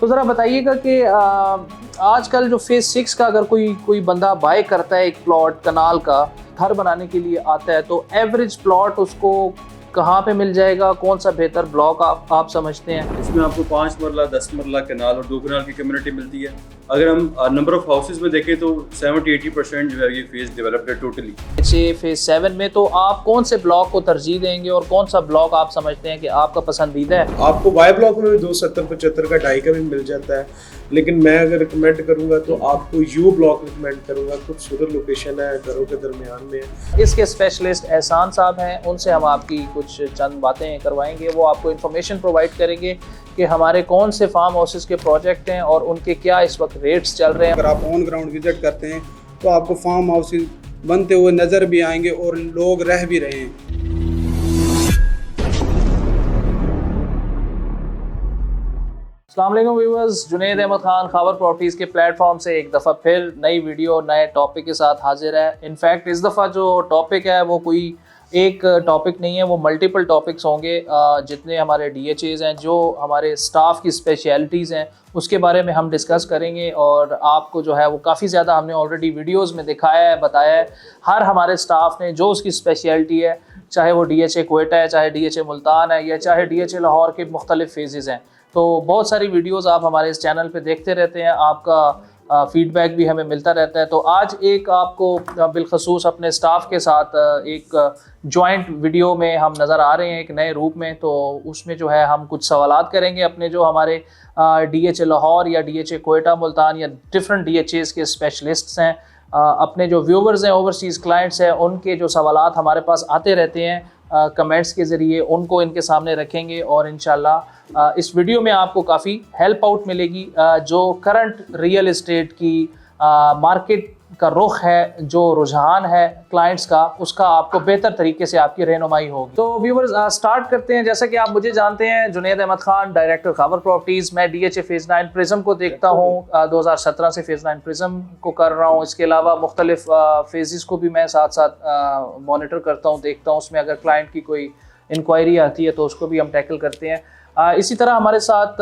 तो ज़रा बताइएगा कि आजकल जो फेज़ 6 का अगर कोई बंदा बाय करता है एक प्लॉट कनाल का, घर बनाने के लिए आता है, तो एवरेज प्लॉट उसको कहाँ पे मिल जाएगा? कौन सा बेहतर ब्लॉक आप समझते हैं? इसमें आपको 5 मरला 10 मरला कनाल और 2 कनाल की कम्युनिटी मिलती है। अगर हम नंबर ऑफ हाउसेज में देखें तो 70-80% जो है ये फेज डेवलप्ड है टोटली। जैसे फेज़ 7 में तो आप कौन से ब्लॉक को तरजीह देंगे और कौन सा ब्लॉक आप समझते हैं कि आपका पसंदीदा है? आपको वाई ब्लॉक में भी 270-75 का ढाई का भी मिल जाता है, लेकिन मैं अगर रिकमेंड करूंगा तो आपको यू ब्लॉक रिकमेंड करूंगा। खूबसूरत लोकेशन है, घरों के दरमियान में है। इसके स्पेशलिस्ट एहसान साहब हैं, उनसे हम आपकी कुछ चंद बातें करवाएंगे। वो आपको इन्फॉर्मेशन प्रोवाइड करेंगे कि हमारे कौन से फार्म हाउसेस के प्रोजेक्ट हैं और उनके क्या इस वक्त रेट्स चल रहे हैं। अगर आप ऑन ग्राउंड विजिट करते हैं तो आपको फार्म हाउसेस बनते हुए नज़र भी आएंगे और लोग रह भी रहे हैं। अस्सलाम वालेकुम व्यूअर्स, जुनैद अहमद खान खबर प्रॉपर्टीज़ के प्लेटफॉर्म से एक दफ़ा फिर नई वीडियो नए टॉपिक के साथ हाजिर है। इनफैक्ट इस दफ़ा जो टॉपिक है वो कोई एक टॉपिक नहीं है, वो मल्टीपल टॉपिक्स होंगे। जितने हमारे DHAs हैं, जो हमारे स्टाफ की स्पेशलिटीज़ हैं, उसके बारे में हम डिस्कस करेंगे। और आपको जो है वो काफ़ी ज़्यादा हमने ऑलरेडी वीडियोस में दिखाया है, बताया है। हर हमारे स्टाफ ने जो उसकी स्पेशलिटी है, चाहे वो DHA कोयटा है, चाहे DHA मुल्तान है, या चाहे DHA लाहौर के मुख्तलिफ फेजेज़ हैं, तो बहुत सारी वीडियोस आप हमारे इस चैनल पे देखते रहते हैं। आपका फीडबैक भी हमें मिलता रहता है। तो आज एक आपको बिलखसूस अपने स्टाफ के साथ एक जॉइंट वीडियो में हम नज़र आ रहे हैं एक नए रूप में। तो उसमें जो है हम कुछ सवालात करेंगे अपने जो हमारे DHA लाहौर या DHA कोयटा मुल्तान या डिफरेंट DHAs के स्पेशलिस्ट्स हैं, अपने जो व्यूवर्स हैं, ओवरसीज़ क्लाइंट्स हैं, उनके जो सवालात हमारे पास आते रहते हैं कमेंट्स के ज़रिए, उनको इनके सामने रखेंगे। और इंशाल्लाह इस वीडियो में आपको काफ़ी हेल्प आउट मिलेगी। जो करंट रियल इस्टेट की मार्केट का रुख है, जो रुझान है क्लाइंट्स का, उसका आपको बेहतर तरीके से आपकी रहनुमाई होगी। तो व्यूवर्स स्टार्ट करते हैं। जैसा कि आप मुझे जानते हैं, जुनैद अहमद खान, डायरेक्टर खबर प्रॉपर्टीज़। मैं DHA फेज़ 9 प्रिज्म को देखता हूँ, 2017 से फेज़ 9 प्रिज्म को कर रहा हूँ। इसके अलावा मुख्तलिफ फेजेस को भी मैं साथ साथ मॉनिटर करता हूँ, देखता हूँ। उसमें अगर क्लाइंट की कोई इंक्वायरी आती है तो उसको भी हम टैकल करते हैं। इसी तरह हमारे साथ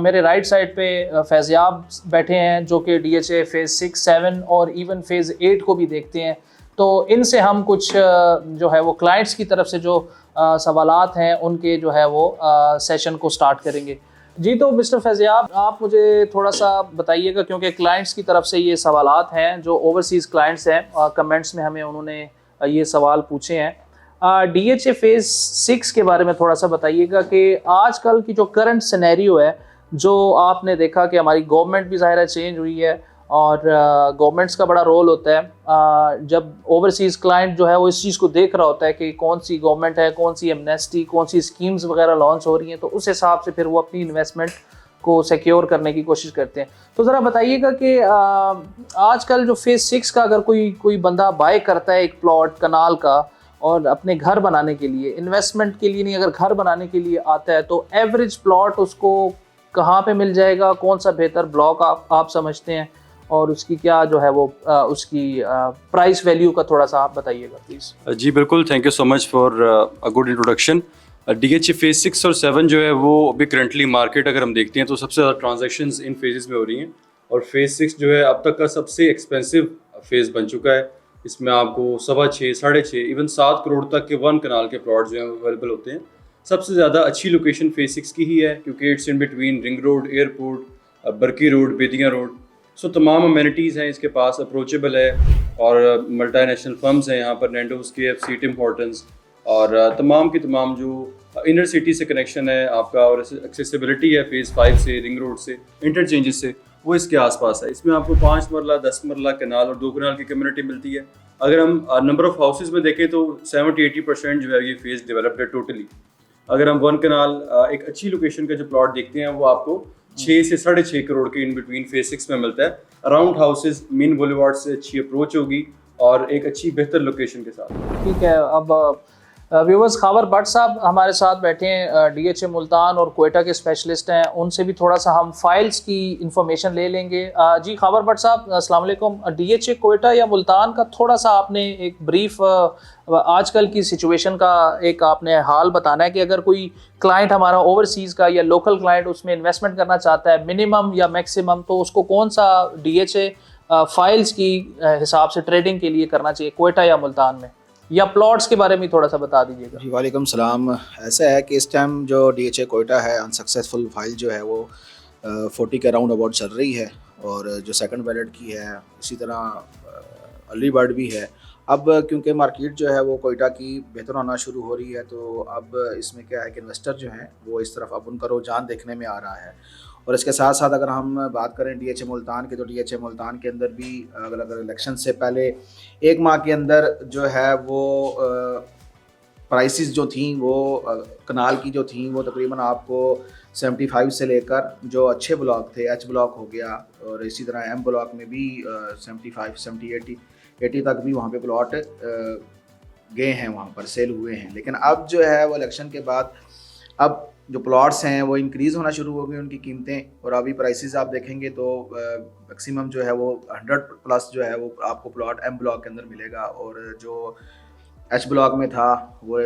मेरे राइट साइड पे फैज़याब बैठे हैं, जो कि DHA फेज़ 6, 7 और इवन फेज़ 8 को भी देखते हैं। तो इनसे हम कुछ जो है वो क्लाइंट्स की तरफ से जो सवालात हैं उनके जो है वो सेशन को स्टार्ट करेंगे। जी, तो मिस्टर फैज़याब, आप मुझे थोड़ा सा बताइएगा, क्योंकि क्लाइंट्स की तरफ से ये सवालात हैं, जो ओवरसीज़ क्लाइंट्स हैं, कमेंट्स में हमें उन्होंने ये सवाल पूछे हैं। DHA फेज़ 6 के बारे में थोड़ा सा बताइएगा कि आजकल की जो करंट सिनेरियो है, जो आपने देखा कि हमारी गवर्नमेंट भी ज़ाहिर है चेंज हुई है और गवर्नमेंट्स का बड़ा रोल होता है। जब ओवरसीज़ क्लाइंट जो है वो इस चीज़ को देख रहा होता है कि कौन सी गवर्नमेंट है, कौन सी एमनेस्टी, कौन सी स्कीम्स वगैरह लॉन्च हो रही हैं, तो उस हिसाब से फिर वो अपनी इन्वेस्टमेंट को सिक्योर करने की कोशिश करते हैं। तो ज़रा बताइएगा कि आजकल जो फेज़ 6 का अगर कोई बंदा बाय करता है एक प्लॉट कनाल का और अपने घर बनाने के लिए, इन्वेस्टमेंट के लिए नहीं, अगर घर बनाने के लिए आता है, तो एवरेज प्लॉट उसको कहाँ पे मिल जाएगा? कौन सा बेहतर ब्लॉक आप समझते हैं और उसकी क्या जो है वो उसकी प्राइस वैल्यू का थोड़ा सा आप बताइएगा प्लीज़। जी बिल्कुल, thank you so much for a good introduction. DHA phase 6 और 7 जो है वो अभी करंटली मार्केट अगर हम देखते हैं तो सबसे ज़्यादा ट्रांजैक्शंस इन फेजेस में हो रही हैं। और फेज़ 6 जो है अब तक का सबसे एक्सपेंसिव फेज़ बन चुका है। इसमें आपको 6.25, 6.5, इवन 7 करोड़ तक के 1 कनाल के प्लॉट जो हैं अवेलेबल होते हैं। सबसे ज़्यादा अच्छी लोकेशन फेज़ 6 की ही है, क्योंकि it's in between ring road, airport, बरकी रोड, बेदियाँ रोड। सो तमाम अमेनिटीज़ हैं इसके पास, अप्रोचेबल है। और मल्टीनेशनल फर्म्स हैं यहाँ पर, नैंडोज़, KFC, टिम हॉर्टन्स, और तमाम की तमाम जो इनर सिटी से कनेक्शन है आपका, और एक्सेसिबिलिटी है फेज़ 5 से, रिंग रोड से, इंटरचेंजेस से, वो इसके आसपास है। इसमें आपको 5 मरला 10 मरला कनाल और 2 कनाल की कम्युनिटी मिलती है। अगर हम नंबर ऑफ हाउसेज में देखें तो 70-80% जो है ये फेज़ डेवलप्ड है टोटली। अगर हम 1 कनाल एक अच्छी लोकेशन का जो प्लॉट देखते हैं वो आपको 6 से 6.5 करोड़ के इन बिटवीन फेज़ 6 में मिलता है। अराउंड हाउसेज मेन बुलेवार्ड से अच्छी अप्रोच होगी और एक अच्छी बेहतर लोकेशन के साथ। ठीक है। अब व्यूवर्स, खावर भट्ट साहब हमारे साथ बैठे हैं, डीएचए मुल्तान और कोयटा के स्पेशलिस्ट हैं। उनसे भी थोड़ा सा हम फाइल्स की इंफॉर्मेशन ले लेंगे। जी खावर भट्ट साहब, अस्सलाम वालेकुम। डीएचए कोयटा या मुल्तान का थोड़ा सा आपने एक ब्रीफ आजकल की सिचुएशन का एक आपने हाल बताना है कि अगर कोई क्लाइंट हमारा ओवरसीज़ का या लोकल क्लाइंट उसमें इन्वेस्टमेंट करना चाहता है मिनिमम या मैक्सिमम, तो उसको कौन सा डीएचए फाइल्स की हिसाब से ट्रेडिंग के लिए करना चाहिए, कोयटा या मुल्तान में, या प्लॉट्स के बारे में थोड़ा सा बता दीजिएगा। जी वालेकुम सलाम। ऐसा है कि इस टाइम जो डीएचए कोयटा है अनसक्सेसफुल फाइल जो है वो 40 के राउंड अबाउट चल रही है, और जो सेकंड वैलिड की है इसी तरह अर्ली बर्ड भी है। अब क्योंकि मार्केट जो है वो कोयटा की बेहतर होना शुरू हो रही है, तो अब इसमें क्या है कि इन्वेस्टर जो हैं वो इस तरफ अब उनका रुझान देखने में आ रहा है। और इसके साथ साथ अगर हम बात करें डीएचए मुल्तान की, तो डीएचए मुल्तान के अंदर भी अगर इलेक्शन से पहले एक माह के अंदर जो है वो प्राइसेस जो थी वो कनाल की जो थी वो तकरीबन आपको 75 से लेकर जो अच्छे ब्लॉक थे, एच ब्लॉक हो गया, और इसी तरह एम ब्लॉक में भी 75, 70, 80 तक भी वहाँ पे प्लॉट गए हैं, वहाँ पर सेल हुए हैं। लेकिन अब जो है वो इलेक्शन के बाद अब जो प्लॉट्स हैं वो इंक्रीज़ होना शुरू हो गई उनकी कीमतें, और अभी प्राइसेस आप देखेंगे तो मैक्सिमम जो है वो 100 प्लस जो है वो आपको प्लॉट एम ब्लॉक के अंदर मिलेगा, और जो एच ब्लॉक में था वो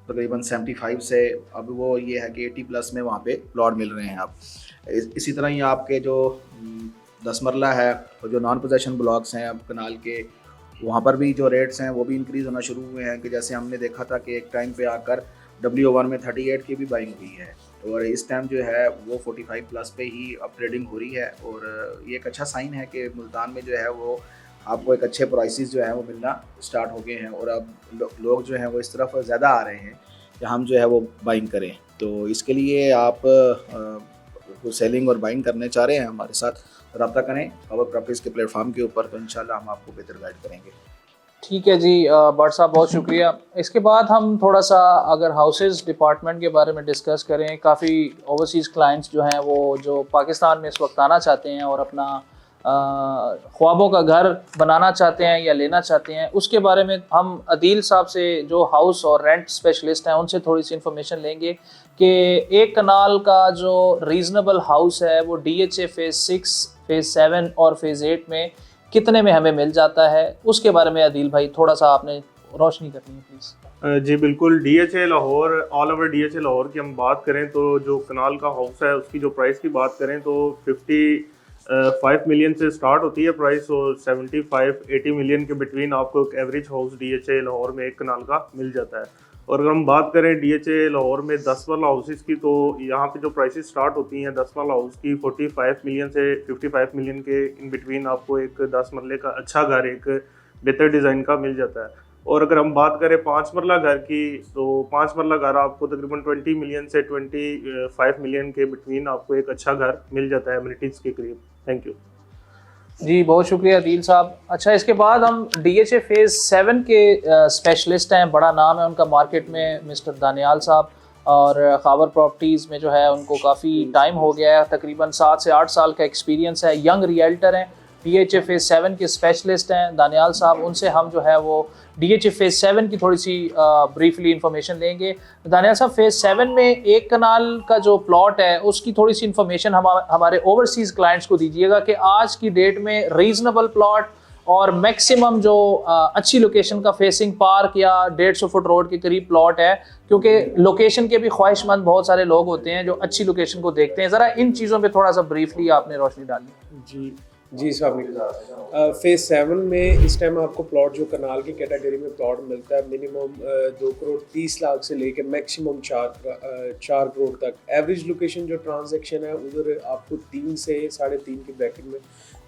तकरीबन 75 से अब वो ये है कि 80 प्लस में वहाँ पे प्लॉट मिल रहे हैं। अब इसी तरह ही आपके जो 10 मरला है और जो नॉन पोजेशन ब्लॉक्स हैं अब कनाल के, वहाँ पर भी जो रेट्स हैं वो भी इंक्रीज़ होना शुरू हुए हैं। कि जैसे हमने देखा था कि एक टाइम पे आकर W1 में 38 की भी बाइंग हुई है, और इस टाइम जो है वो 45 प्लस पे ही अब ट्रेडिंग हो रही है। और ये एक अच्छा साइन है कि मुल्तान में जो है वो आपको एक अच्छे प्राइसेस जो है वो मिलना स्टार्ट हो गए हैं, और अब लोग जो हैं वो इस तरफ ज़्यादा आ रहे हैं कि हम जो है वो बाइंग करें। तो इसके लिए आप सेलिंग और बाइंग करने चाह रहे हैं, हमारे साथ रब्ता करें खावर प्रॉपर्टीज़ के प्लेटफॉर्म के ऊपर, तो इंशाल्लाह हम आपको बेहतर गाइड करेंगे। ठीक है जी भट्ट साहब, बहुत शुक्रिया। इसके बाद हम थोड़ा सा अगर हाउसेस डिपार्टमेंट के बारे में डिस्कस करें, काफ़ी ओवरसीज़ क्लाइंट्स जो हैं वो जो पाकिस्तान में इस वक्त आना चाहते हैं और अपना ख्वाबों का घर बनाना चाहते हैं या लेना चाहते हैं, उसके बारे में हम अदील साहब से जो हाउस और रेंट स्पेशलिस्ट हैं उनसे थोड़ी सी इन्फॉर्मेशन लेंगे कि एक कनाल का जो रीज़नेबल हाउस है वो डीएचए फेज़ 6, फेज़ 7 और फेज़ 8 में कितने में हमें मिल जाता है। उसके बारे में अदील भाई थोड़ा सा आपने रोशनी करनी है प्लीज़। जी बिल्कुल। DHA Lahore, all over DHA Lahore की हम बात करें तो जो कनाल का हाउस है उसकी जो प्राइस की बात करें तो 55 मिलियन से स्टार्ट होती है प्राइस, और 75-80 मिलियन के बिटवीन आपको एक एवरेज हाउस डीएचए लाहौर में एक कनाल का मिल जाता है। और अगर हम बात करें डीएचए लाहौर में 10 वाला हाउसेस की, तो यहाँ पे जो प्राइसेस स्टार्ट होती हैं 10 वाला हाउस की 45 मिलियन से 55 मिलियन के इन बिटवीन आपको एक 10 मरले का अच्छा घर एक बेहतर डिज़ाइन का मिल जाता है। और अगर हम बात करें 5 मरला घर की, तो 5 मरला घर आपको तकरीबन 20 मिलियन से 25 मिलियन के बिटवीन आपको एक अच्छा घर मिल जाता है एमिनिटीज़ के करीब। थैंक यू जी, बहुत शुक्रिया अदील साहब। अच्छा, इसके बाद हम डीएचए फेज़ 7 के स्पेशलिस्ट हैं, बड़ा नाम है उनका मार्केट में, मिस्टर दानियाल साहब, और खावर प्रॉपर्टीज़ में जो है उनको काफ़ी टाइम हो गया है, तकरीबन 7 से 8 साल का एक्सपीरियंस है, यंग रियल्टर हैं, डीएचए फेज़ 7 के स्पेशलिस्ट हैं दानियाल साहब। उनसे हम जो है वो डीएचए फेज़ 7 की थोड़ी सी ब्रीफली इंफॉर्मेशन लेंगे। दानियाल साहब, फेज़ 7 में एक कनाल का जो प्लॉट है उसकी थोड़ी सी इंफॉर्मेशन हमारे ओवरसीज़ क्लाइंट्स को दीजिएगा कि आज की डेट में रीज़नेबल प्लॉट और मैक्सिमम जो अच्छी लोकेशन का फेसिंग पार्क या 150 फुट रोड के करीब प्लॉट है, क्योंकि लोकेशन के भी ख्वाहिशमंद बहुत सारे लोग होते हैं जो अच्छी लोकेशन को देखते हैं। ज़रा इन चीज़ों पे थोड़ा सा ब्रीफली आपने रोशनी डाली। जी साहब, फेज़ 7 में इस टाइम आपको प्लॉट जो कनाल की कैटेगरी में प्लॉट मिलता है मिनिमम 2 करोड़ 30 लाख से लेकर मैक्सिमम 4 करोड़ तक। एवरेज लोकेशन जो ट्रांजैक्शन है उधर आपको 3 से 3.5 के ब्रैकेट में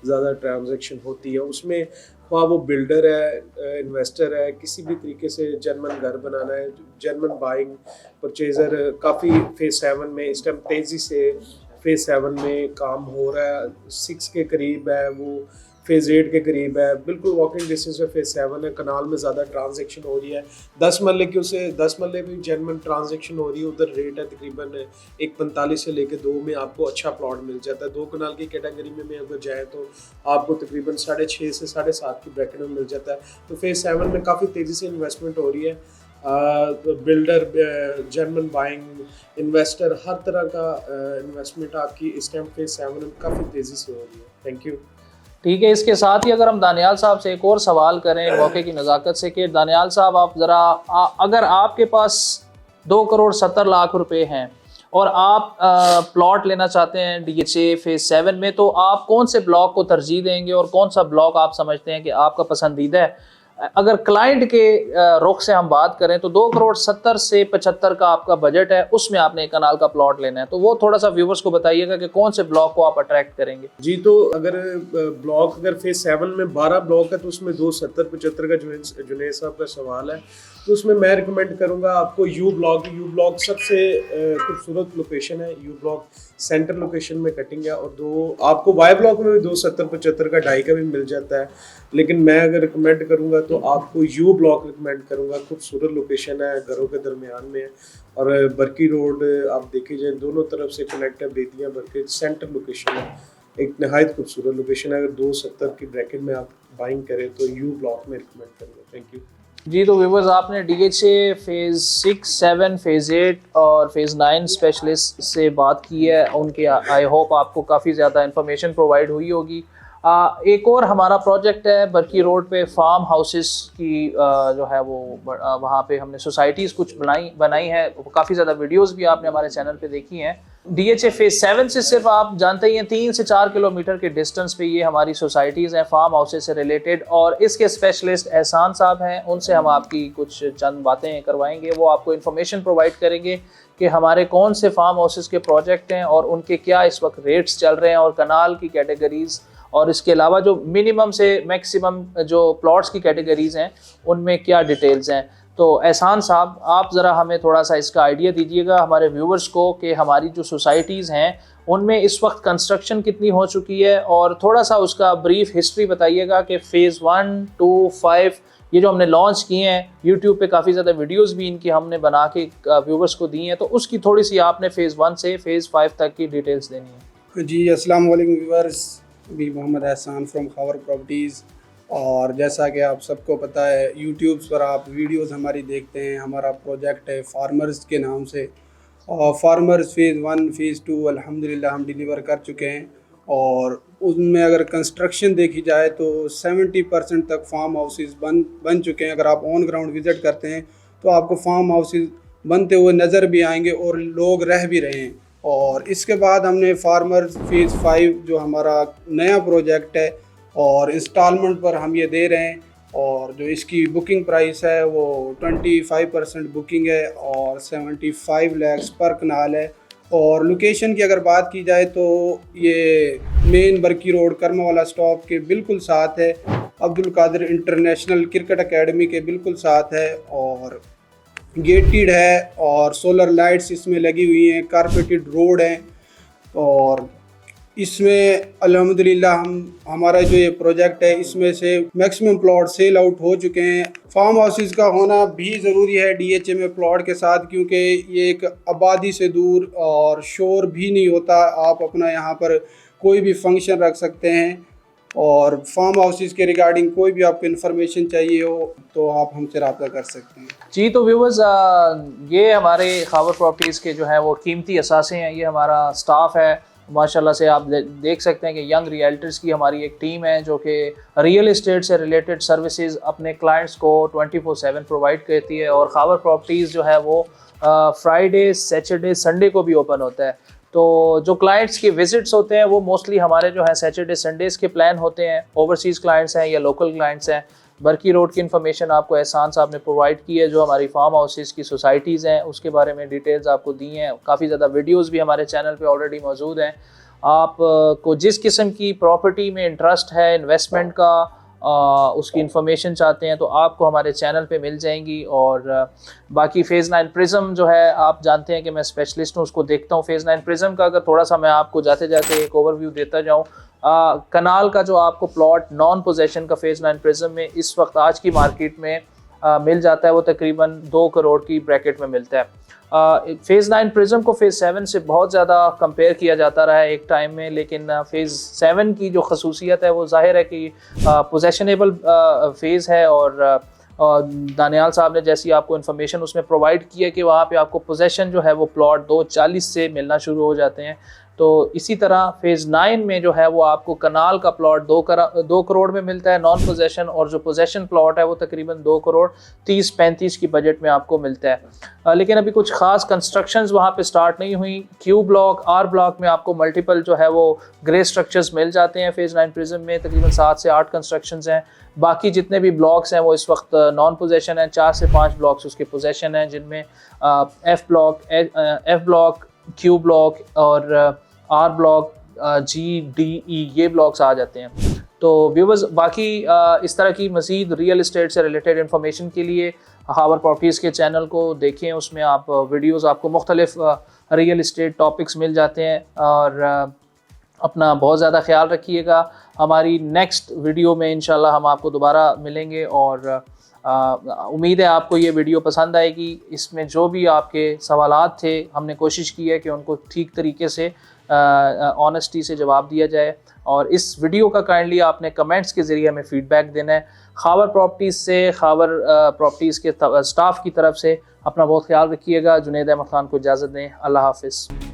ज़्यादा ट्रांजैक्शन होती है। उसमें वहाँ वो बिल्डर है, इन्वेस्टर है, किसी भी तरीके से जर्मन घर बनाना है, जर्मन बाइंग परचेज़र, काफ़ी फेज़ 7 में इस टाइम तेज़ी से फेज़ 7 में काम हो रहा है। 6 के करीब है, वो फेज़ 8 के करीब है, बिल्कुल वॉकिंग डिस्टेंस पे फेज़ 7 है। कनाल में ज़्यादा ट्रांजैक्शन हो रही है, 10 मरले के उसे 10 मरले में जर्मन ट्रांजैक्शन हो रही है। उधर रेट है तकरीबन 1.45 से लेकर 2 में आपको अच्छा प्लॉट मिल जाता है। 2 कनाल की कैटेगरी में अगर जाए तो आपको तकरीबन 6.5 से 7.5 की ब्रैकेट में मिल जाता है। तो फेज़ 7 में काफ़ी तेज़ी से इन्वेस्टमेंट हो रही है। बिल्डर, जर्मन बाइंग, इन्वेस्टर, हर तरह का इन्वेस्टमेंट आपकी इस टाइम फेज 7 में काफ़ी तेज़ी से हो रही है। Thank you. ठीक है, इसके साथ ही अगर हम दानियाल साहब से एक और सवाल करें मौके की नज़ाकत से कि दानियाल साहब आप ज़रा अगर आपके पास 2,70,00,000 रुपए हैं और आप प्लॉट लेना चाहते हैं DHA फेज 7 में, तो आप कौन से ब्लॉक को तरजीह देंगे और कौन सा ब्लॉक आप समझते हैं कि आपका पसंदीदा है? अगर क्लाइंट के रुख से हम बात करें तो 2,70,00,000 से 75 का आपका बजट है, उसमें आपने एक कनाल का प्लॉट लेना है, तो वो थोड़ा सा व्यूवर्स को बताइएगा कि कौन से ब्लॉक को आप अट्रैक्ट करेंगे। जी, तो अगर ब्लॉक अगर फेज 7 में 12 ब्लॉक है तो उसमें 270-75 का जुनेद साहब का सवाल है, तो उसमें मैं रिकमेंड करूंगा आपको यू ब्लॉक सबसे खूबसूरत लोकेशन है। यू ब्लॉक सेंटर लोकेशन में कटिंग है, और आपको वाई ब्लॉक में भी 270-75 का 2.5 का भी मिल जाता है, लेकिन मैं अगर रिकमेंड करूंगा तो आपको यू ब्लॉक रिकमेंड करूंगा। खूबसूरत लोकेशन है, घरों के दरमियान में है, और बरकी रोड आप देखे जाए दोनों तरफ से कनेक्ट है, बेतियां बरकी सेंटर लोकेशन है, एक नहायत खूबसूरत लोकेशन है। अगर 270 की ब्रैकेट में आप बाइंग करें तो यू ब्लॉक में रिकमेंड करूँगा। थैंक यू जी। तो व्यूवर्स, आपने DHA फेज़ 6, 7, फेज़ 8 और फेज़ 9 स्पेशलिस्ट से बात की है, उनके आई होप आपको काफ़ी ज़्यादा इन्फॉर्मेशन प्रोवाइड हुई होगी। एक और हमारा प्रोजेक्ट है बरकी रोड पे फार्म हाउसेस की जो है वो वहाँ पे हमने सोसाइटीज़ कुछ बनाई है, काफ़ी ज़्यादा वीडियोस भी आपने हमारे चैनल पे देखी हैं। DHA फेज 7 से सिर्फ आप जानते ही हैं 3 से 4 किलोमीटर के डिस्टेंस पे ये हमारी सोसाइटीज़ हैं फार्म हाउसेस से रिलेटेड, और इसके स्पेशलिस्ट एहसान साहब हैं, उनसे हम आपकी कुछ चंद बातें करवाएंगे। वो आपको इन्फॉर्मेशन प्रोवाइड करेंगे कि हमारे कौन से फार्म हाउसेस के प्रोजेक्ट हैं और उनके क्या इस वक्त रेट्स चल रहे हैं, और कनाल की कैटेगरीज़, और इसके अलावा जो मिनिमम से मैक्सिमम जो प्लॉट्स की कैटेगरीज़ हैं उनमें क्या डिटेल्स हैं। तो एहसान साहब, आप ज़रा हमें थोड़ा सा इसका आइडिया दीजिएगा हमारे व्यूवर्स को कि हमारी जो सोसाइटीज़ हैं उनमें इस वक्त कंस्ट्रक्शन कितनी हो चुकी है, और थोड़ा सा उसका ब्रीफ हिस्ट्री बताइएगा कि फ़ेज़ 1, 2, 5 ये जो हमने लॉन्च किए हैं, यूट्यूब पे काफ़ी ज़्यादा वीडियोस भी इनकी हमने बना के व्यूवर्स को दी हैं, तो उसकी थोड़ी सी आपने फ़ेज़ 1 से फ़ेज़ 5 तक की डिटेल्स देनी है। जी, अस्सलाम वालेकुम व्यूअर्स, भी मोहम्मद एहसान फ्रॉम खावर प्रॉपर्टीज़। और जैसा कि आप सबको पता है, यूट्यूब पर आप वीडियोस हमारी देखते हैं। हमारा प्रोजेक्ट है फार्मर्स के नाम से, और फार्मर्स फ़ेज़ 1, फ़ेज़ 2 अल्हम्दुलिल्लाह हम डिलीवर कर चुके हैं, और उनमें अगर कंस्ट्रक्शन देखी जाए तो 70% तक फार्म हाउसेस बन चुके हैं। अगर आप ऑन ग्राउंड विज़िट करते हैं तो आपको फार्म हाउसेस बनते हुए नज़र भी आएंगे और लोग रह भी रहे हैं। और इसके बाद हमने फार्मर्स फ़ेज़ 5 जो हमारा नया प्रोजेक्ट है, और इंस्टॉलमेंट पर हम ये दे रहे हैं, और जो इसकी बुकिंग प्राइस है वो 25% बुकिंग है, और 75 लाख पर कनाल है। और लोकेशन की अगर बात की जाए तो ये main Barki road Karmawala stop के बिल्कुल साथ है, Abdul Qadir international cricket academy के बिल्कुल साथ है, और गेटेड है, और सोलर लाइट्स इसमें लगी हुई हैं, कारपेटेड रोड है। और इसमें अल्हम्दुलिल्लाह हमारा जो ये प्रोजेक्ट है इसमें से मैक्सिमम प्लॉट सेल आउट हो चुके हैं। फार्म हाउसेस का होना भी ज़रूरी है DHA में प्लॉट के साथ, क्योंकि ये एक आबादी से दूर और शोर भी नहीं होता। आप अपना यहाँ पर कोई भी फंक्शन रख सकते हैं, और फार्म हाउसेस के रिगार्डिंग कोई भी आपको इन्फॉर्मेशन चाहिए हो तो आप हमसे रब्ता कर सकते हैं। जी, तो व्यूवर्स, ये हमारे खावर प्रॉपर्टीज़ के जो है वो कीमती असासे हैं, ये हमारा स्टाफ है माशाल्लाह से। आप देख सकते हैं कि यंग रियल्टर्स की हमारी एक टीम है जो कि रियल एस्टेट से रिलेटेड सर्विसेज अपने क्लाइंट्स को 24/7 प्रोवाइड करती है, और खावर प्रॉपर्टीज़ जो है वो फ्राइडे, सैटरडे, संडे को भी ओपन होता है। तो जो क्लाइंट्स के विजिट्स होते हैं वो मोस्टली हमारे जो है सैटरडे संडेज़ के प्लान होते हैं। ओवरसीज़ क्लाइंट्स हैं या लोकल क्लाइंट्स हैं। बरकी रोड की इन्फॉर्मेशन आपको एहसान साहब ने प्रोवाइड की है, जो हमारी फार्म हाउसेस की सोसाइटीज़ हैं उसके बारे में डिटेल्स आपको दी हैं। काफ़ी ज़्यादा वीडियोस भी हमारे चैनल पे ऑलरेडी मौजूद हैं। आप को जिस किस्म की प्रॉपर्टी में इंटरेस्ट है, इन्वेस्टमेंट का, उसकी इन्फॉर्मेशन चाहते हैं तो आपको हमारे चैनल पे मिल जाएंगी। और बाकी फ़ेज़ 9 प्रिज्म जो है, आप जानते हैं कि मैं स्पेशलिस्ट हूँ, उसको देखता हूँ। फ़ेज़ 9 प्रिज्म का अगर थोड़ा सा मैं आपको जाते जाते एक ओवरव्यू देता जाऊँ, कनाल का जो आपको प्लॉट नॉन पोजेशन का फ़ेज़ 9 प्रिज्म में इस वक्त आज की मार्केट में मिल जाता है, वो तकरीबन 2 करोड़ की ब्रैकेट में मिलता है। फ़ेज़ 9 प्रिज्म को फ़ेज़ 7 से बहुत ज़्यादा कंपेयर किया जाता रहा है एक टाइम में, लेकिन फ़ेज़ 7 की जो खसूसियत है वो ज़ाहिर है कि पोजेशनेबल फ़ेज़ है, और और दानियाल साहब ने जैसी आपको इन्फॉर्मेशन उसमें प्रोवाइड की है कि वहाँ पे आपको पोजेसन जो है वो प्लॉट 240 से मिलना शुरू हो जाते हैं। तो इसी तरह फ़ेज़ 9 में जो है वो आपको कनाल का प्लॉट 2 करोड़ में मिलता है नॉन पोजेसन, और जो पोजेसन प्लॉट है वो तकरीबन 2 करोड़ 30-35 की बजट में आपको मिलता है। लेकिन अभी कुछ ख़ास कंस्ट्रक्शंस वहाँ पे स्टार्ट नहीं हुई। क्यू ब्लॉक, आर ब्लॉक में आपको मल्टीपल जो है वो ग्रे स्ट्रक्चर्स मिल जाते हैं। फ़ेज़ 9 प्रिज्म में तकरीबन 7 से 8 कंस्ट्रक्शंस हैं। बाकी जितने भी ब्लॉक्स हैं वो इस वक्त नॉन पोजेसन हैं। 4 से 5 ब्लॉक्स उसके पोजेसन हैं, जिनमें एफ़ ब्लॉक, क्यू ब्लॉक और आर ब्लॉक, जी, डी, ई ये ब्लॉक्स आ जाते हैं। तो व्यूवर्स, बाकी इस तरह की मज़ीद रियल इस्टेट से रिलेटेड इन्फॉर्मेशन के लिए हावर प्रॉपर्टीज़ के चैनल को देखें। उसमें आप वीडियोस आपको मुख्तलिफ रियल इस्टेट टॉपिक्स मिल जाते हैं। और अपना बहुत ज़्यादा ख्याल रखिएगा। हमारी नेक्स्ट वीडियो में इंशाल्लाह हम आपको दोबारा मिलेंगे, और उम्मीद है आपको ये वीडियो पसंद आएगी। इसमें जो भी आपके सवालात थे हमने कोशिश की है कि उनको ठीक तरीके से ऑनेस्टी से जवाब दिया जाए। और इस वीडियो का काइंडली आपने कमेंट्स के ज़रिए हमें फ़ीडबैक देना है। खावर प्रॉपर्टीज़ से, खावर प्रॉपर्टीज़ के स्टाफ की तरफ से अपना बहुत ख्याल रखिएगा। जुनैद अहमद खान को इजाज़त दें। अल्लाह हाफ़िज़।